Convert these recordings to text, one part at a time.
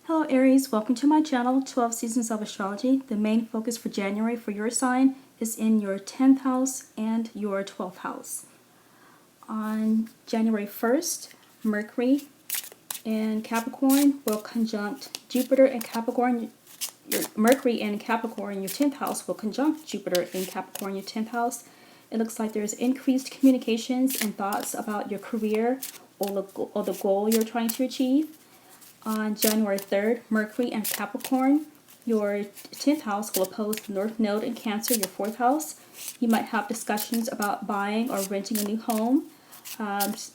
Hello Aries, welcome to my channel, 12 Seasons of Astrology. The main focus for January for your sign is in your 10th house and your 12th house. On January 1st, Mercury in Capricorn will conjunct Jupiter in Capricorn. Mercury in Capricorn, your 10th house, will conjunct Jupiter in Capricorn, your 10th house. It looks like there's increased communications and thoughts about your career or the goal you're trying to achieve. On January 3rd, Mercury and Capricorn, your 10th house will oppose the North Node in Cancer, your 4th house. You might have discussions about buying or renting a new home,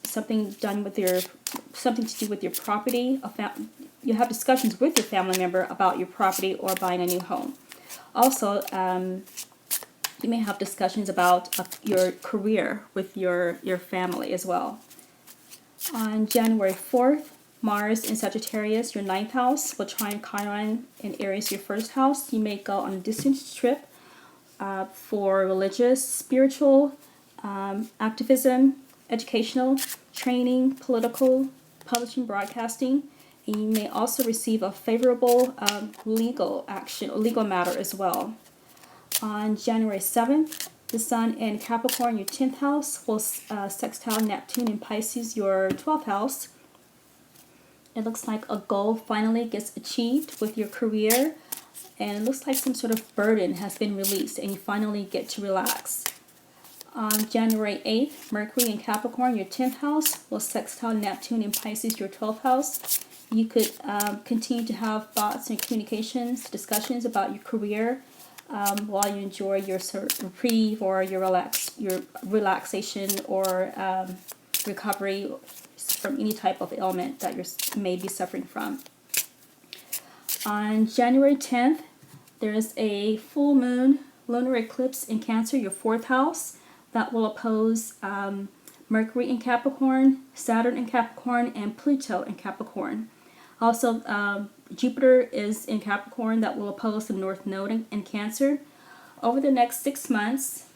something to do with your property. You have discussions with your family member about your property or buying a new home. Also, you may have discussions about your career with your family as well. On January 4th, Mars in Sagittarius, your 9th house, will trine Chiron in Aries, your 1st house. You may go on a distance trip for religious, spiritual, activism, educational, training, political, publishing, broadcasting. And you may also receive a favorable legal action or legal matter as well. On January 7th, the Sun in Capricorn, your 10th house, will sextile Neptune in Pisces, your 12th house. It looks like a goal finally gets achieved with your career, and it looks like some sort of burden has been released and you finally get to relax. On January 8th, Mercury in Capricorn, your 10th house, will sextile Neptune in Pisces, your 12th house. You could continue to have thoughts and communications, discussions about your career while you enjoy your reprieve or your relaxation or recovery from any type of ailment that you may be suffering from. On January 10th, there is a full moon lunar eclipse in Cancer, your 4th house, that will oppose Mercury in Capricorn, Saturn in Capricorn, and Pluto in Capricorn. Also, Jupiter is in Capricorn, that will oppose the North Node in Cancer. Over the next 6 months,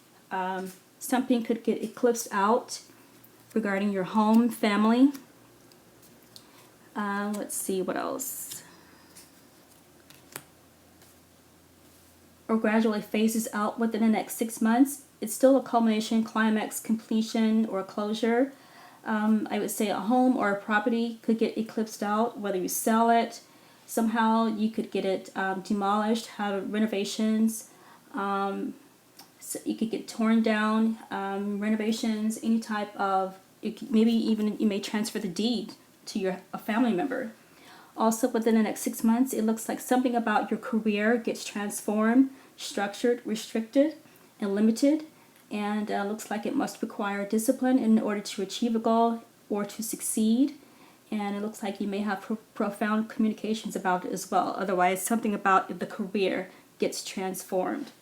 something could get eclipsed out regarding your home, family. Let's see what else. Or gradually phases out within the next 6 months. It's still a culmination, climax, completion, or closure. I would say a home or a property could get eclipsed out, whether you sell it. Somehow you could get it demolished, have renovations. So you could get torn down, renovations, any type of, maybe even you may transfer the deed to a family member. Also, within the next 6 months, it looks like something about your career gets transformed, structured, restricted, and limited. And looks like it must require discipline in order to achieve a goal or to succeed. And it looks like you may have profound communications about it as well. Otherwise, something about the career gets transformed.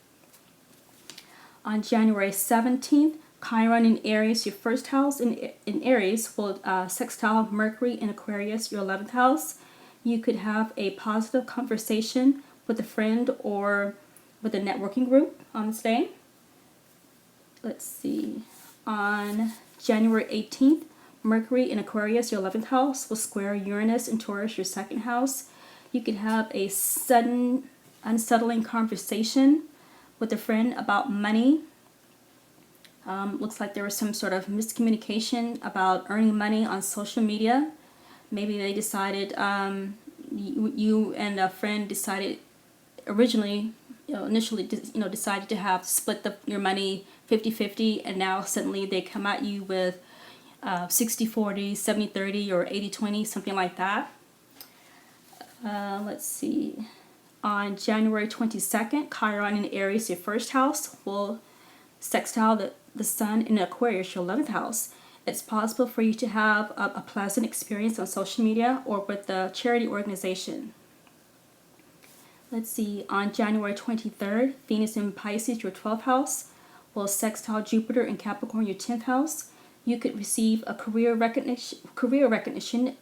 On January 17th, Chiron in Aries, your 1st house in Aries, will sextile Mercury in Aquarius, your 11th house. You could have a positive conversation with a friend or with a networking group on this day. Let's see. On January 18th, Mercury in Aquarius, your 11th house, will square Uranus in Taurus, your 2nd house. You could have a sudden, unsettling conversation with a friend about money. Looks like there was some sort of miscommunication about earning money on social media. Maybe they decided, you and a friend decided initially decided to have split your money 50-50, and now suddenly they come at you with 60-40, 70-30, or 80-20, something like that. Let's see. On January 22nd, Chiron in Aries, your 1st house, will sextile the Sun in Aquarius, your 11th house. It's possible for you to have a pleasant experience on social media or with the charity organization. Let's see. On January 23rd, Venus in Pisces, your 12th house, will sextile Jupiter in Capricorn, your 10th house. You could receive a career recognition,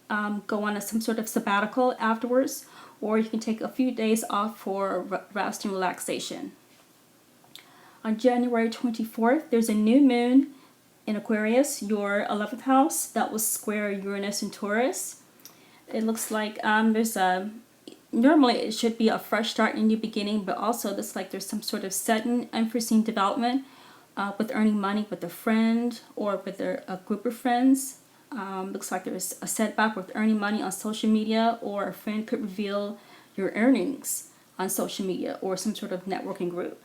go on some sort of sabbatical afterwards, or you can take a few days off for rest and relaxation. On January 24th, there's a new moon in Aquarius, your 11th house, that will square Uranus and Taurus. It looks like there's normally it should be a fresh start and new beginning, but also this like there's some sort of sudden unforeseen development with earning money with a friend or with a group of friends. Looks like there's a setback with earning money on social media, or a friend could reveal your earnings on social media or some sort of networking group.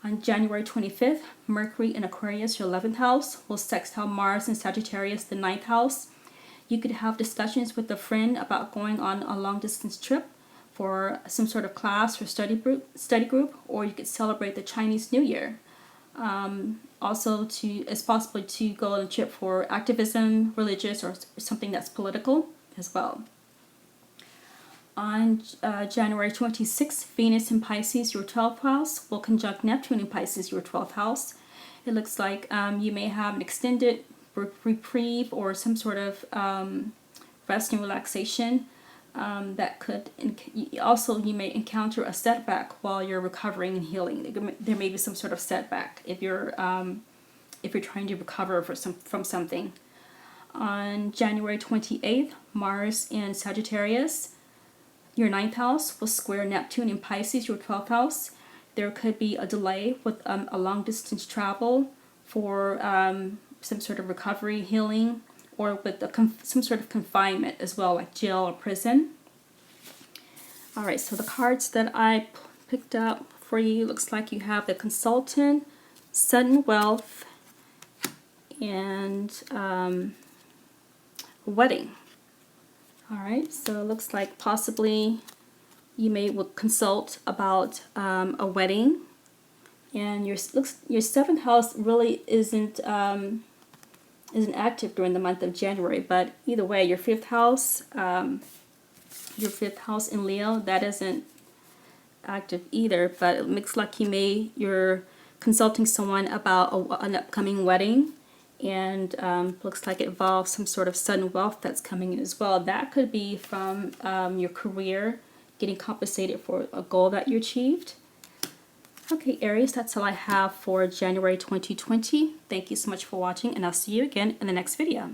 On January 25th, Mercury in Aquarius, your 11th house, will sextile Mars in Sagittarius, the 9th house. You could have discussions with a friend about going on a long distance trip for some sort of class or study group, or you could celebrate the Chinese New Year. Also, it's possible to go on a trip for activism, religious, or something that's political as well. On January 26th, Venus in Pisces, your 12th house, will conjunct Neptune in Pisces, your 12th house. It looks like you may have an extended reprieve or some sort of rest and relaxation that could also you may encounter a setback while you're recovering and healing. There may be some sort of setback if you're trying to recover from something. On January 28th, Mars in Sagittarius, your 9th house, will square Neptune in Pisces, your 12th house. There could be a delay with a long distance travel for some sort of recovery, healing, or with some sort of confinement as well, like jail or prison. All right, so the cards that I picked up for you, looks like you have the Consultant, Sudden Wealth, and Wedding. All right, so it looks like possibly you may consult about a wedding, and your 7th house really isn't active during the month of January. But either way, your 5th house in Leo, that isn't active either. But it looks like you're consulting someone about an upcoming wedding. And looks like it involves some sort of sudden wealth that's coming in as well. That could be from your career, getting compensated for a goal that you achieved. Okay, Aries, that's all I have for January 2020. Thank you so much for watching, and I'll see you again in the next video.